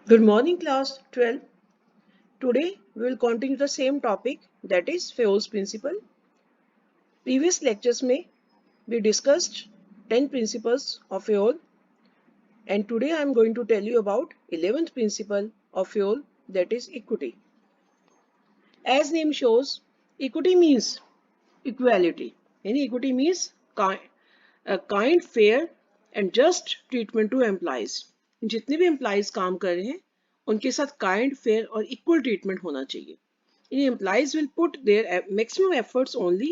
Good morning, class 12. Today we will continue the same topic, that is Fayol's principle. Previous lectures में we discussed 10 principles of Fayol, and today I am going to tell you about 11th principle of Fayol, that is equity. As name shows, equity means equality. Equity means kind, fair and just treatment to employees. जितने भी employees काम कर रहे हैं उनके साथ kind, fair और equal treatment होना चाहिए. Employees will put their maximum efforts only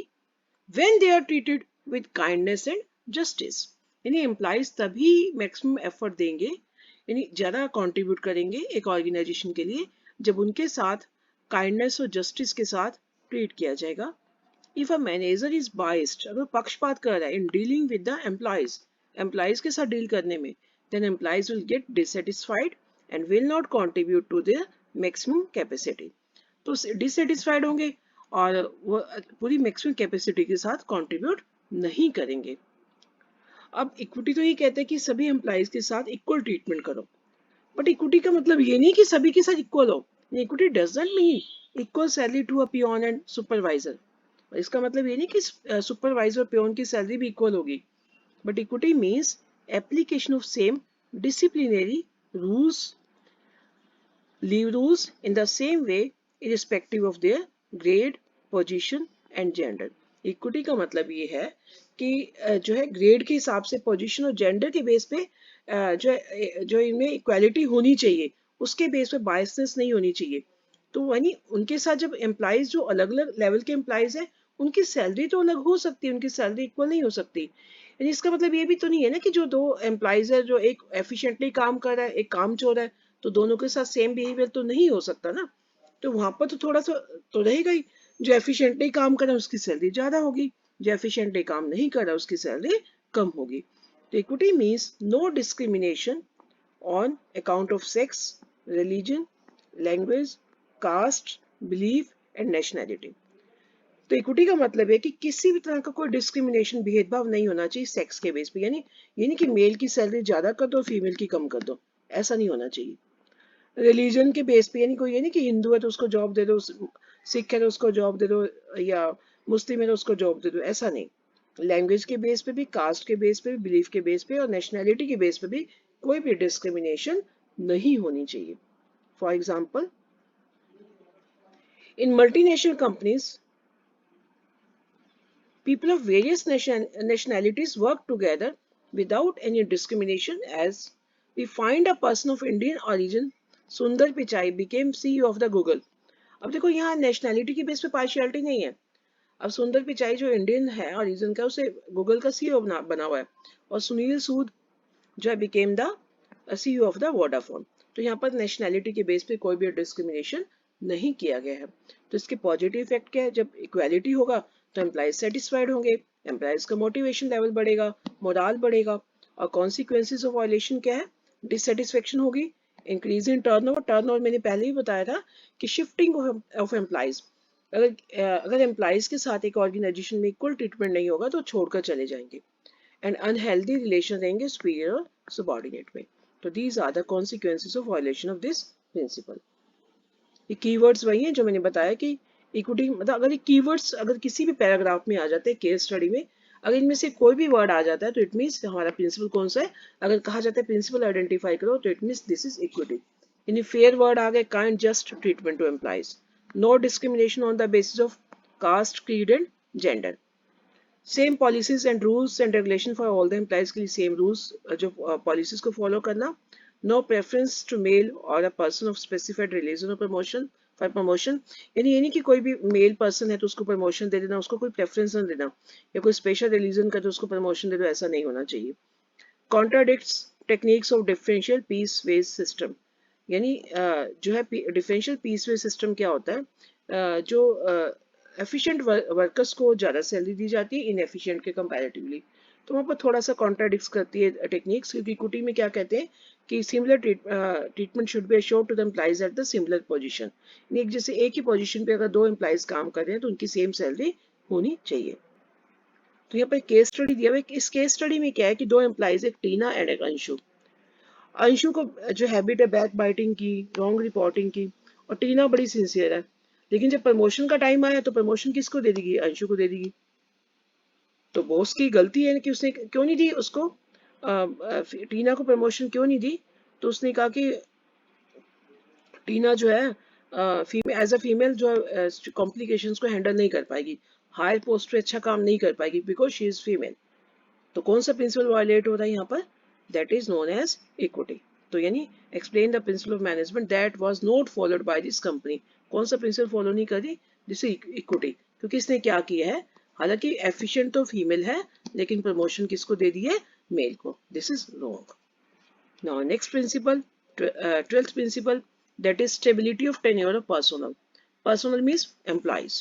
when they are treated with kindness and justice. Employees तभी maximum effort देंगे, ज़्यादा contribute करेंगे एक organization के लिए जब उनके साथ kindness और justice के साथ treat किया जाएगा. If a manager is biased, अगर पक्षपात कर रहा है in dealing with the employees के साथ deal करने में, then employees will get dissatisfied and will not contribute to their maximum capacity. तो dissatisfied होंगे और वो पूरी maximum capacity के साथ contribute नहीं करेंगे. अब इक्विटी तो ये कहते हैं कि सभी एम्प्लॉइज के साथ इक्वल ट्रीटमेंट करो, बट इक्विटी का मतलब ये नहीं कि सभी के साथ इक्वल हो. Equity doesn't mean equal salary to a peon and supervisor. इसका मतलब ये नहीं कि सुपरवाइजर और पियोन की सैलरी भी इक्वल होगी, but equity means application of same disciplinary rules, leave rules in the same way irrespective of their grade, position and gender. Equity का मतलब ये है कि जो है ग्रेड के हिसाब से, पोजीशन और जेंडर के बेस पे जो इनमें इक्वालिटी होनी चाहिए, उसके बेस पे बायसनेस नहीं होनी चाहिए. तो यानी उनके साथ जब एम्प्लॉइज जो अलग अलग लेवल के एम्प्लॉइज हैं उनकी सैलरी तो अलग हो सकती है, उनकी सैलरी इक्वल नहीं हो सकती. यानी इसका मतलब ये भी तो नहीं है ना कि जो दो एम्प्लॉइज है, जो एक एफिशिएंटली काम कर रहा है, एक काम चोर है, तो दोनों के साथ सेम बिहेवियर तो नहीं हो सकता ना. तो वहां पर तो थोड़ा सा तो रहेगा ही. जो एफिशिएंटली काम कर रहा है उसकी सैलरी ज्यादा होगी, जो एफिशिएंटली काम नहीं कर रहा उसकी सैलरी कम होगी. तो equity means no discrimination on account of sex, religion, language, caste, belief and nationality. तो इक्विटी का मतलब है कि किसी भी तरह का कोई डिस्क्रिमिनेशन, भेदभाव नहीं होना चाहिए सेक्स के बेस पे. यानी ये नहीं कि मेल की सैलरी ज्यादा कर दो फीमेल की कम कर दो, ऐसा नहीं होना चाहिए. रिलीजन के बेस पे, यानी कोई ये नहीं कि हिंदू है तो उसको जॉब दे दो, सिख है तो उसको जॉब दे दो, या मुस्लिम है तो उसको जॉब दे दो, ऐसा नहीं. लैंग्वेज के बेस पे भी, कास्ट के बेस पे भी, बिलीफ के बेस पे और नेशनैलिटी के बेस पे भी कोई भी डिस्क्रिमिनेशन नहीं होनी चाहिए. For example, in multinational companies people of various nationalities work together without any discrimination. As we find a person of Indian origin, Sundar Pichai, became CEO of the Google. अब देखो यहाँ नेशनैलिटी के base पे partiality नहीं है. अब सुंदर पिचाई जो इंडियन है ऑरिजिन का, उसे गूगल का सीईओ बना हुआ है, और सुनील सूद जो है became the CEO of the Vodafone. तो यहाँ पर नेशनैलिटी के बेस पे कोई भी डिस्क्रिमिनेशन नहीं किया गया है. तो इसके पॉजिटिव इफेक्ट क्या है? जब इक्वालिटी होगा तो एम्प्लॉइज सेटिस्फाइड होंगे, एम्प्लॉइज का मोटिवेशन लेवल बढ़ेगा, मोराल बढ़ेगा. और कॉन्सिक्वेंसेज ऑफ वायलेशन क्या है? डिससेटिस्फेक्शन होगी, इंक्रीज इन टर्नओवर. टर्नओवर मैंने पहले ही बताया था कि शिफ्टिंग ऑफ एम्प्लॉइज. अगर एम्प्लॉइज के साथ एक ऑर्गेनाइजेशन में इक्वल ट्रीटमेंट नहीं होगा तो छोड़कर चले जाएंगे, एंड अनहेल्दी रिलेशन रहेंगे सुपीरियर और सबऑर्डिनेट में. तो these are the consequences of violation of this principle. ये कीवर्ड्स वही हैं जो मैंने बताया कि इक्विटी मतलब अगर ये कीवर्ड्स अगर किसी भी पैराग्राफ में आ जाते हैं केस स्टडी में, अगर इनमें से कोई भी वर्ड आ जाता है तो इट मीन्स हमारा प्रिंसिपल कौन सा है. अगर कहा जाता है प्रिंसिपल आइडेंटिफाई करो तो it means this is equity. यानी फेयर वर्ड आ गए, kind just treatment to employees, no discrimination on the basis of caste, creed and gender, same policies and rules and regulation for all the employees के लिए same rules, जो policies को follow करना. No preference to male और a person of specified religion और promotion for promotion. यानी ये नहीं कि कोई भी मेल पर्सन है तो उसको प्रमोशन दे देना, उसको कोई प्रेफरेंस न देना, या कोई स्पेशल रिलीजन का तो उसको प्रमोशन दे दो, ऐसा नहीं होना चाहिए. Contradicts techniques of differential piece wage system. यानी जो है डिफरेंशियल पीस वेज सिस्टम क्या होता है? जो एफिशिएंट वर्कर्स को ज़्यादा सैलरी दी जाती है इनएफिशिएंट के कंपैरेटिवली. तो वहाँ पर थोड़ा सा कॉन्ट्राडिक्ट करती है टेक्निक्स, क्योंकि इक्विटी में क्या कहते हैं कि similar treatment should be assured to the employees at the similar position. एक जैसे एक ही पोजीशन पे अगर दो एम्प्लॉइज काम कर रहे हैं तो उनकी सेम सैलरी होनी चाहिए. तो यहाँ पर केस स्टडी दिया हुआ है. इस केस स्टडी में क्या है कि दो एम्प्लॉइज, एक टीना एंड एक अंशु. अंशु को जो हैबिट है बैक बाइटिंग की, रॉन्ग रिपोर्टिंग की, और टीना बड़ी सिंसियर है, लेकिन जब प्रमोशन का टाइम आया तो प्रमोशन किसको दे देगी? अंशु को दे देगी। तो बॉस की गलती है कि उसने क्यों नहीं दी उसको, टीना को प्रमोशन क्यों नहीं दी? तो उसने कहा कि टीना जो है फीमेल, एज अ फीमेल जो कॉम्प्लिकेशंस को हैंडल नहीं कर पाएगी, हायर पोस्ट पे अच्छा काम नहीं कर पाएगी बिकॉज शी इज फीमेल। तो कौन सा प्रिंसिपल वायलेट हो रहा है यहाँ पर? That is known as equity. तो यानी explain the principle of management that was not followed by this company. कौन सा प्रिंसिपल फॉलो नहीं करी? जिसे इक्विटी। क्योंकि इसने क्या किया है, हालांकि एफिशिएंट तो फीमेल है लेकिन प्रमोशन किसको दे दी है? मेल को। This is wrong. Now next principle, 12th principle, that is stability of tenure of personnel. Personnel means employees.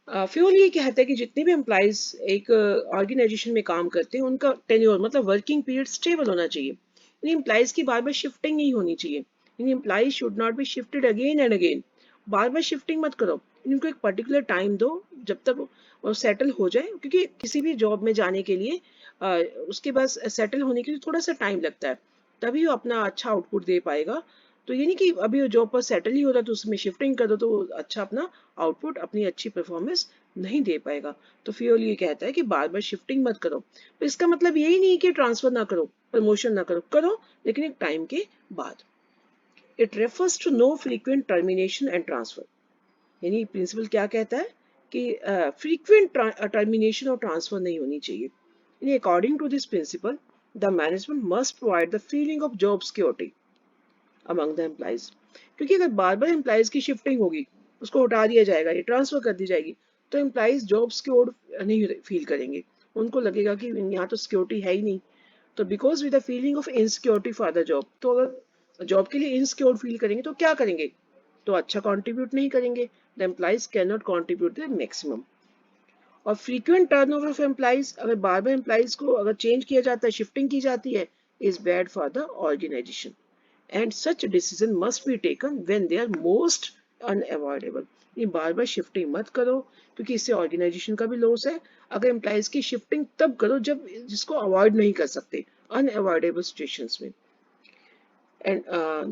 Fuel ये कहता है कि जितने भी एम्प्लॉइज एक ऑर्गेनाइजेशन में काम करते हैं उनका टेन्योर मतलब वर्किंग पीरियड स्टेबल होना चाहिए। इन एम्प्लॉइज की बार बार शिफ्टिंग नहीं होनी चाहिए। इन employees should not be shifted again and again. बार बार शिफ्टिंग मत करो, इनको एक पर्टिकुलर टाइम दो जब तक वो सेटल हो जाए, क्योंकि किसी भी जॉब में जाने के लिए उसके बाद सेटल होने के लिए थोड़ा सा टाइम लगता है, तभी वो अपना अच्छा आउटपुट दे पाएगा। तो ये नहीं कि अभी वो जॉब पर सेटल ही हो रहा तो उसमें शिफ्टिंग कर दो तो अच्छा अपना आउटपुट, अपनी अच्छी परफॉर्मेंस नहीं दे पाएगा। तो फ्यूल ये कहता है कि बार बार शिफ्टिंग मत करो। तो इसका मतलब यही नहीं कि ट्रांसफर ना करो, प्रमोशन ना करो, करो लेकिन एक टाइम के बाद। It refers to no frequent termination and transfer. यानी प्रिंसिपल क्या कहता है कि फ्रीक्वेंट टर्मिनेशन और ट्रांसफर नहीं होनी चाहिए। यानी according to this principle the management must provide the feeling of job security among the employees. क्योंकि अगर बार बार एम्प्लॉइज की शिफ्टिंग होगी, उसको हटा दिया जाएगा, ये ट्रांसफर कर दी जाएगी, तो एम्प्लॉइज जॉब सिक्योर्ड नहीं फील करेंगे। उनको लगेगा कि यहाँ तो सिक्योरिटी है ही नहीं। तो because with the feeling of insecurity for the job, तो अगर जॉब के लिए इनसिक्योर फील करेंगे तो क्या करेंगे? तो अच्छा कंट्रीब्यूट नहीं करेंगे। The employees can not contribute the maximum. और फ्रीक्वेंट टर्नओवर ऑफ एम्प्लॉइज, अगर बार बार एम्प्लॉइज को अगर चेंज किया जाता है, शिफ्टिंग की जाती है, is bad for the organisation and such decision must be taken when they are most unavoidable. ये बार बार शिफ्टिंग मत करो क्योंकि इससे ऑर्गेनाइजेशन का भी लॉस है। अगर एम्प्लॉइज की शिफ्टिंग तब करो जब जिसको अवॉइड नहीं कर सकते, अनअवॉइडेबल सिचुएशंस में। And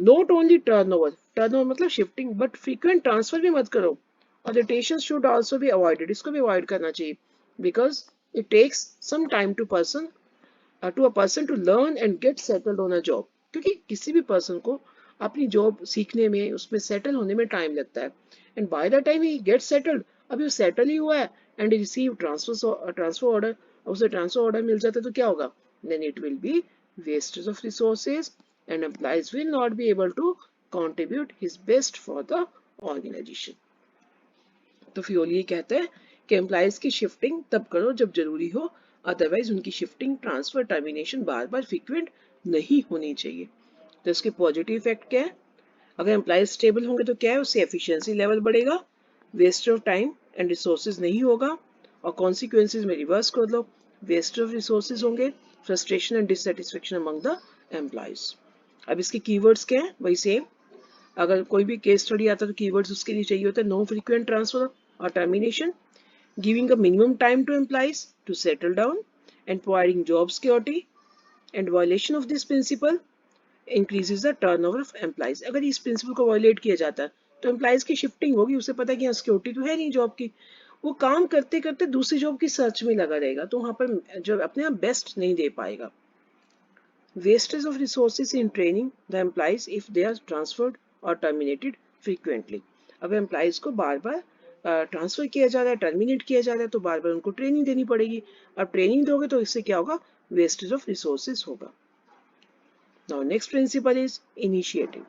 not only turnover, turnover मतलब शिफ्टिंग, बट फ्रीक्वेंट ट्रांसफर भी मत करो। और rotation should also be avoided, इसको भी अवॉइड करना चाहिए because it takes some time to a person to learn and get settled on a job. क्योंकि किसी भी पर्सन को अपनी जॉब सीखने में, उसमें सेटल होने में टाइम लगता है। And by the time he get settled, अभी वो सेटल ही हुआ है एंड रिसीव ट्रांसफर ऑर्डर, उसे ट्रांसफर ऑर्डर मिल जाता है तो क्या होगा? Then it will be wastage of resources and employees will not be able to contribute his best for the organization. तो फ्योल ये कहते हैं कि एम्प्लॉइज की शिफ्टिंग तब करो जब जरूरी हो, अदरवाइज उनकी शिफ्टिंग, ट्रांसफर, टर्मिनेशन बार बार फ्रीक्वेंट नहीं होनी चाहिए। तो इसके पॉजिटिव इफेक्ट क्या है? अगर एम्प्लॉइज स्टेबल होंगे तो क्या है, उससे एफिशिएंसी लेवल बढ़ेगा, waste of time and resources नहीं होगा, और कॉन्सिक्वेंसेज में रिवर्स कर लो, वेस्ट ऑफ रिसोर्सेज होंगे, frustration and dissatisfaction among the employees. अब इसके कीवर्ड्स क्या है? वही सेम, अगर कोई भी केस स्टडी आता है तो कीवर्ड्स उसके लिए चाहिए होता है, no frequent transfer or termination, giving a minimum time to employees to settle down, and providing job security, and violation of this principle increases the turnover of employees. अगर इस प्रिंसिपल को वायलेट किया जाता है तो एम्प्लॉइज की shifting होगी, उसे पता है कि यहाँ सिक्योरिटी तो है नहीं जॉब की, वो काम करते करते दूसरी जॉब की सर्च में लगा रहेगा, तो वहां पर जो अपने आप बेस्ट नहीं दे पाएगा। Wastage of resources in training the employees if they are transferred or terminated frequently. अगर एम्प्लॉइज को बार बार ट्रांसफर किया जा रहा है, टर्मिनेट किया जा रहा है, तो बार बार उनको ट्रेनिंग देनी पड़ेगी। अब ट्रेनिंग दोगे तो इससे क्या होगा? वेस्टेज ऑफ रिसोर्सेज होगा। Now next principal is initiative.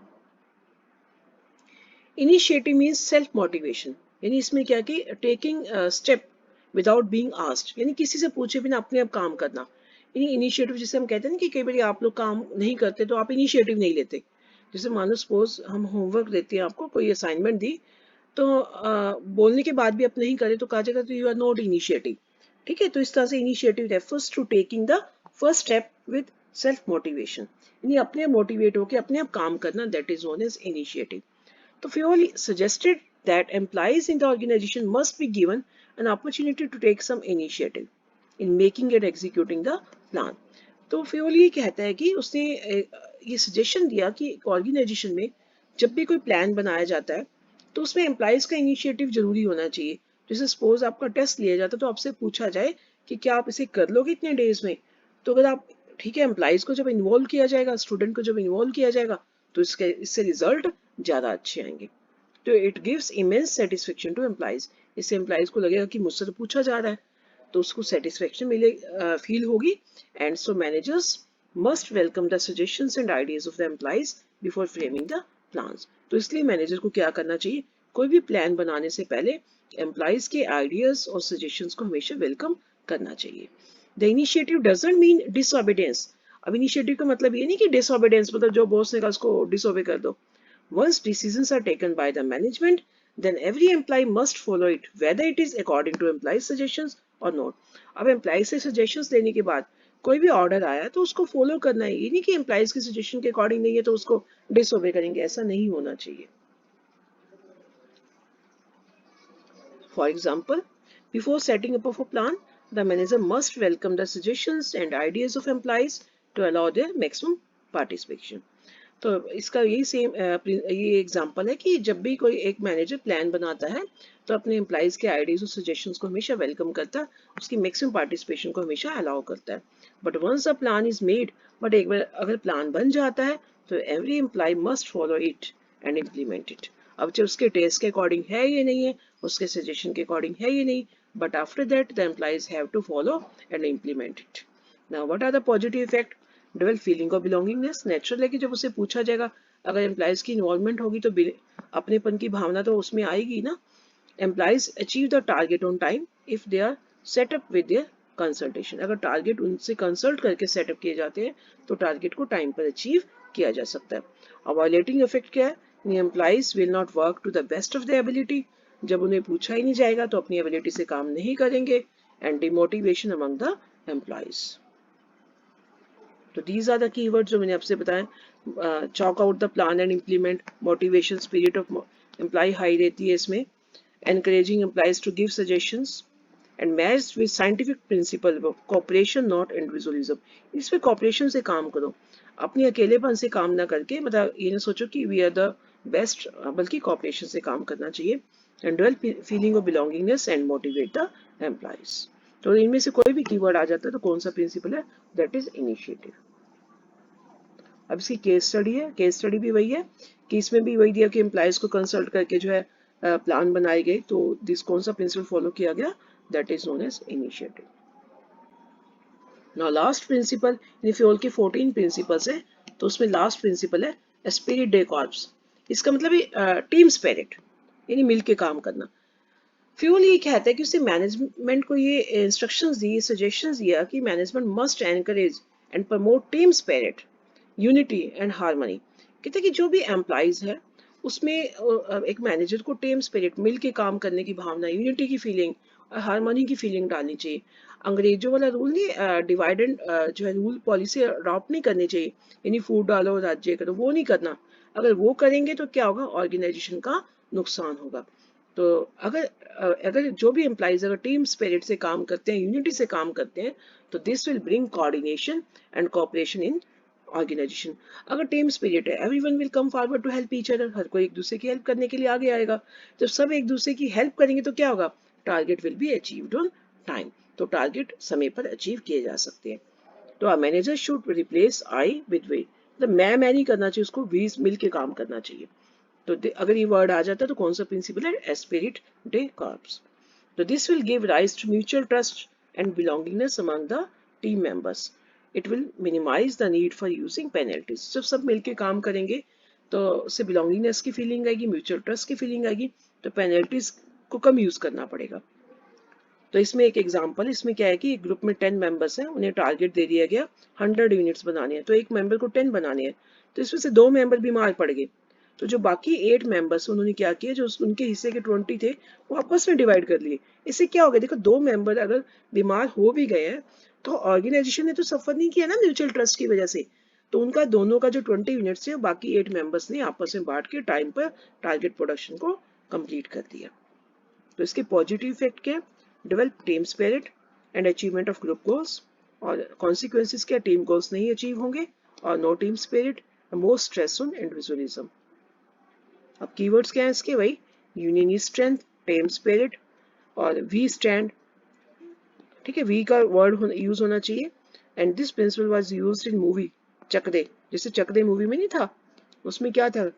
Initiative means self motivation, यानी इसमें क्या कि taking step without being asked, यानी किसी से पूछे बिना अपने आप काम करना। यानी इनिशिएटिव जिसे हम कहते हैं ना कि कई बार आप लोग काम नहीं करते तो आप इनिशिएटिव नहीं लेते। जैसे मानो सपोज हम होमवर्क देते हैं, आपको कोई असाइनमेंट दी, तो बोलने के बाद भी आप नहीं करें तो कहा जाएगा तो यू आर नॉट इनिशिएटिव। ठीक है, तो इस तरह से initiative refers to taking the first step with self motivation, यानी अपने मोटिवेट होकर अपने आप काम करना, that is known as initiative. तो Fioli suggested that employees in the organization must be given an opportunity to take some initiative in making and executing the plan. तो Fayol ये कहता है कि उसने ये सजेशन दिया कि एक ऑर्गेनाइजेशन में जब भी कोई प्लान बनाया जाता है तो उसमें एम्प्लॉयज का इनिशिएटिव जरूरी होना चाहिए। जैसे सपोज आपका टेस्ट लिया जाता है तो आपसे पूछा जाए कि क्या आप इसे कर लोगे इतने डेज में, तो अगर आप ठीक है एम्प्लॉयज को जब इन्वॉल्व किया जाएगा, स्टूडेंट को जब इन्वॉल्व किया जाएगा तो इससे रिजल्ट ज्यादा अच्छे आएंगे। तो it gives immense satisfaction to employees, इससे एम्प्लॉयज को लगेगा कि मुझसे तो पूछा जा रहा है, तो उसको सेटिस्फेक्शन मिले फील होगी। And so managers must welcome the suggestions and ideas of the employees before framing the plans. तो इसलिए मैनेजर को क्या करना चाहिए, कोई भी प्लान बनाने से पहले एम्प्लॉयज के आइडियाज और सजेशंस को हमेशा वेलकम करना चाहिए। The initiative doesn't mean disobedience. अब इनिशिएटिव का मतलब ये नहीं कि डिसओबीडियंस मतलब जो बॉस ने कहा उसको डिसओबे कर दो। Once decisions are taken by the management, then every employee must follow it, whether it is according to employee suggestions or not. अब एम्प्लॉय से सजेशंस लेने के बाद कोई भी ऑर्डर आया तो उसको फॉलो करना है, ये नहीं कि एम्प्लॉयज की सजेशन के अकॉर्डिंग नहीं है तो उसको डिसओबे करेंगे, ऐसा नहीं होना चाहिए। For example, before setting up of a plan, the manager must welcome the suggestions and ideas of employees to allow their maximum participation. तो इसका यही सेम ये एग्जांपल है कि जब भी कोई एक मैनेजर प्लान बनाता है तो अपने एम्प्लॉयज के आइडियाज और सजेशंस को हमेशा वेलकम करता है, उसकी मैक्सिमम पार्टिसिपेशन को हमेशा अलाउ करता है। But once a plan is made, but एक बार अगर प्लान बन जाता है तो every employee must follow it and implement it. अब जब उसके टेस्ट के अकॉर्डिंग है ये नहीं है, उसके सजेशन के अकॉर्डिंग है ये नहीं, but after that the employees have to follow and implement it. Now what are the positive effect? Develop feeling of belongingness. Natural है कि जब उसे पूछा जाएगा, अगर एम्प्लॉयज की इन्वॉल्वमेंट होगी तो अपनेपन की भावना तो उसमें आएगी ना। Employees achieve the target on time if they are set up with their consultation. अगर टारगेट उनसे कंसल्ट करके सेटअप किए जाते हैं तो टारगेट को टाइम पर अचीव किया जा सकता है। अवॉइलेटिंग इफेक्ट क्या है? Employees will not work to the best of their ability. जब उन्हें पूछा ही नहीं जाएगा तो अपनी एबिलिटी से काम नहीं करेंगे। And demotivation among the employees. तो दीज आर द कीवर्ड्स जो मैंने आपसे बताया। Chalk out the plan and implement, motivation, spirit of employee high रहती है इसमें, encouraging employees to give suggestions and matched with scientific principle of cooperation not individualism। इसमें cooperation से काम करो, अपने अकेलेपन से काम ना करके, मतलब ये ना सोचो कि we are the best, बल्कि cooperation से काम करना चाहिए। and develop feeling of belongingness and motivate the employees। तो इनमें से कोई भी कीवर्ड आ जाता है तो कौन सा प्रिंसिपल है? That is initiative. अब इसकी केस स्टडी है, केस स्टडी भी वही है कि इसमें भी वही दिया कि एम्प्लॉयज को कंसल्ट करके जो है प्लान बनाई गई, तो दिस कौन सा प्रिंसिपल फॉलो किया गया? That is known as initiative. Now last principle, इन फ्यूल के 14 प्रिंसिपल्स है, तो उसमें लास्ट प्रिंसिपल है एस्पिरिट डे कॉर्प्स। इसका मतलब टीम स्पिरिट, यानी मिलके काम करना। फ्यूल ये कहता है कि उसने मैनेजमेंट को ये इंस्ट्रक्शंस दी, सजेशंस दिया कि management must encourage and promote team spirit, unity and harmony. कहते हैं कि जो भी एम्प्लॉयज है उसमें एक मैनेजर को टीम स्पिरिट, मिल के काम करने की भावना, यूनिटी की फीलिंग और हार्मनी की फीलिंग डालनी चाहिए। अंग्रेजों वाला रूल नहीं, डिवाइड एंड जो है रूल पॉलिसी अडॉप्ट नहीं करनी चाहिए, यानी फूट डालो राज्य करो, वो नहीं करना। अगर वो करेंगे तो क्या होगा? ऑर्गेनाइजेशन का नुकसान होगा। तो अगर जो भी एम्प्लॉयज अगर टीम स्पिरिट से काम करते हैं, यूनिटी से काम करते हैं, तो this will bring coordination and cooperation in organisation. अगर टीम स्पिरिट है, everyone will come forward to help each other, हर कोई एक दूसरे की हेल्प करने के लिए आगे आएगा। जब सब एक दूसरे की हेल्प करेंगे तो क्या होगा? Target will be achieved on time, तो टारगेट समय पर अचीव किए जा सकते हैं। तो manager should replace I with we, मतलब मैं नहीं करना चाहिए, उसको वी मिल के काम करना चाहिए। तो अगर ये वर्ड आ जाता है तो कौन सा प्रिंसिपल है? Esprit de corps. तो this will give rise to mutual trust and belongingness among the team members. It will minimise the need for using penalties. जब सब मिलके काम करेंगे तो उससे बिलोंगिंगनेस की फीलिंग आएगी, म्यूचुअल ट्रस्ट की फीलिंग आएगी, तो पेनल्टीज को कम यूज करना पड़ेगा। तो इसमें एक एग्जांपल, इसमें क्या है कि एक ग्रुप में 10 मेंबर्स हैं, उन्हें टारगेट दे दिया गया 100 यूनिट्स बनाने हैं, तो एक मेंबर को 10 बनाने हैं। तो इसमें से 2 मेंबर बीमार पड़ गए, तो जो बाकी 8 मेंबर्स उन्होंने क्या किया, जो उनके हिस्से के 20 थे वो आपस में डिवाइड कर लिए। इससे क्या हो गया? देखो, 2 मेंबर अगर बीमार हो भी गए हैं तो ऑर्गेनाइजेशन ने तो सफर नहीं किया ना म्यूचुअल ट्रस्ट की वजह से। तो उनका दोनों का जो 20 यूनिट्स थे बाकी 8 मेंबर्स ने आपस में बांट के टाइम पर टारगेट प्रोडक्शन को कंप्लीट कर दिया। तो इसके पॉजिटिव इफेक्ट क्या है? Develop team spirit and achievement of group goals, और कॉन्सिक्वेंसेस क्या, टीम गोल्स नहीं अचीव होंगे और no team spirit, more stress on individualism. अब कीवर्ड्स क्या है इसके भाई, union is strength, team spirit और वी स्टैंड। ठीक है, वी का वर्ड यूज होना चाहिए। And this principle was used in movie Chak De, जैसे चक दे मूवी में नहीं था, उसमें क्या था,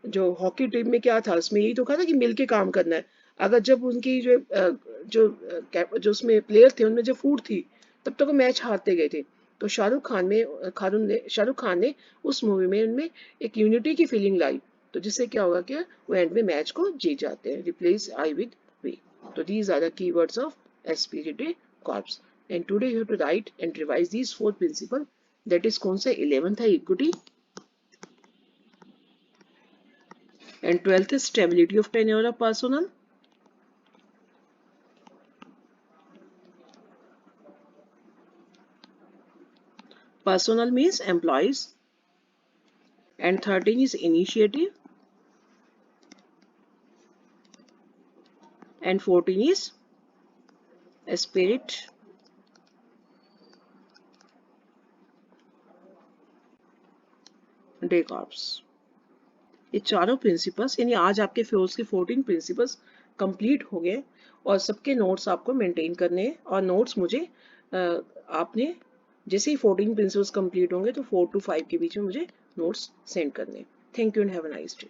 जो हॉकी टीम में क्या था, उसमें यही तो कहा था कि मिलके काम करना है। अगर जब उनकी जो उसमें प्लेयर थे उनमें जो फूट थी, तब तक वो मैच हारते गए थे। तो शाहरुख खान ने उस मूवी में उनमें एक यूनिटी की फीलिंग लाई, तो जिससे क्या होगा, क्या वो एंड में मैच को जीत जाते हैं। Replace I with we. तो these are the keywords of esprit corps. And today you have to write and revise these 4 principle. That is कौन सा, 11th है equity, and 12th is stability of tenure of personnel. Personnel means employees. And 13 is initiative. And 14 is spirit. Day corps. ये चारों principles, यानी आज आपके Fayol's के 14 principles complete हो गए और सबके नोट्स आपको मेंटेन करने हैं। और नोट्स मुझे आपने जैसे ही 14 प्रिंसिपल्स कंप्लीट होंगे तो 4 to 5 के बीच में मुझे नोट्स सेंड करने हैं। Thank you and have a nice day.